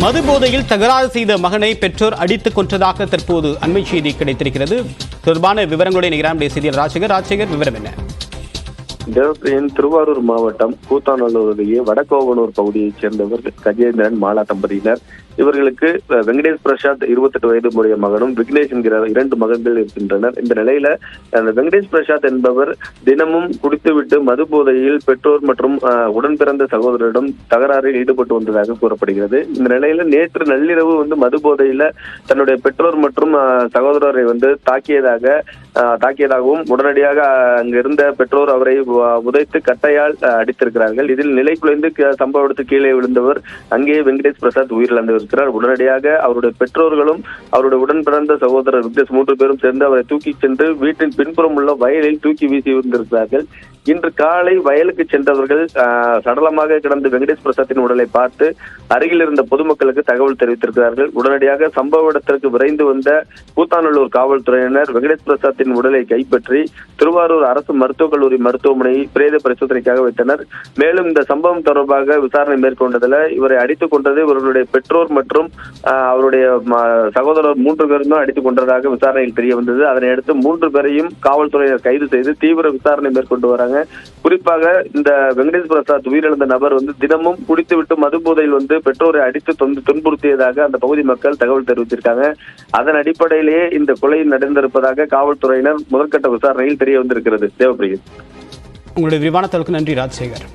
மது போதையில் தகராறு செய்த மகனை பெற்றோர் அடித்துக் கொன்றதாக தற்போது அண்மை செய்தி கிடைத்திருக்கிறது. தொடர்பான விவரங்களுடைய நிகரான செய்தியாளர் ராஜசேகர், விவரம் என்ன? திருவாரூர் மாவட்டம் கூத்தாநல்லூர் அருகே வடகோவனூர் பகுதியைச் சேர்ந்தவர் கஜேந்திரன் மாலா தம்பதியினர். இவர்களுக்கு வெங்கடேஷ் பிரசாத் 28 வயது உடைய மகனும் விக்னேஷ் என்கிற 2 மகன்கள் இருக்கின்றனர். இந்த நிலையில வெங்கடேஷ் பிரசாத் என்பவர் தினமும் குடித்துவிட்டு மது போதையில் பெற்றோர் மற்றும் உடன் பிறந்த சகோதரரிடம் தகராறில் ஈடுபட்டு வந்ததாக கூறப்படுகிறது. இந்த நிலையில நேற்று நள்ளிரவு மது போதையில தன்னுடைய பெற்றோர் மற்றும் சகோதரரை தாக்கியதாகவும் உடனடியாக அங்கிருந்த பெற்றோர் அவரை உதைத்து கட்டையால் அடித்திருக்கிறார்கள். இதில் நிலை குலைந்து சம்பவ இடத்துக்கு கீழே விழுந்தவர் அங்கே வெங்கடேஷ் பிரசாத் உயிரிழந்திருக்கிறார். உடனடியாக அவருடைய பெற்றோர்களும் அவருடைய உடன் பிறந்த சகோதரர் விக்னேஷ் 3 பேரும் சேர்ந்து அவரை தூக்கி சென்று வீட்டின் பின்புறம் உள்ள வயலில் தூக்கி வீசி இருந்திருக்கிறார்கள். இன்று காலை வயலுக்கு சென்றவர்கள் சடலமாக கிடந்த வெங்கடேஷ் பிரசாத்தின் உடலை பார்த்து அருகில் இருந்த பொதுமக்களுக்கு தகவல் தெரிவித்திருக்கிறார்கள். உடனடியாக சம்பவ இடத்திற்கு விரைந்து வந்த கூத்தாநல்லூர் காவல்துறையினர் வெங்கடேஷ் பிரசாத்தின் உடலை கைப்பற்றி திருவாரூர் அரசு மருத்துவக் கல்லூரி மருத்துவமனையை பிரேத பரிசோதனைக்காக வைத்தனர். மேலும் இந்த சம்பவம் தொடர்பாக விசாரணை மேற்கொண்டதில் இவரை அடித்துக் கொண்டது இவர்களுடைய பெற்றோர் மற்றும் அவருடைய சகோதரர் 3 பேரும் அடித்துக் கொண்டதாக விசாரணையில் தெரிய வந்தது. அதனை அடுத்து 3 பேரையும் காவல்துறையினர் கைது செய்து தீவிர விசாரணை மேற்கொண்டு வராங்க. குறிப்பாக இந்த வெங்கடேஷ் பிரசாத் உயிரிழந்த நபர் தினமும் குடித்துவிட்டு மது போதையில் பெற்றோரை அடித்து துன்புறுத்தியதாக அந்த பகுதி மக்கள் தகவல் தெரிவித்திருக்காங்க. அதன் அடிப்படையிலேயே இந்த கொலை நடந்திருப்பதாக காவல்துறையினர் முதற்கட்ட விசாரணையில் தெரிய வந்திருக்கிறது. தேவப்பிரியன், உங்களுடைய விரிவான தகவலுக்கு நன்றி ராஜசேகர்.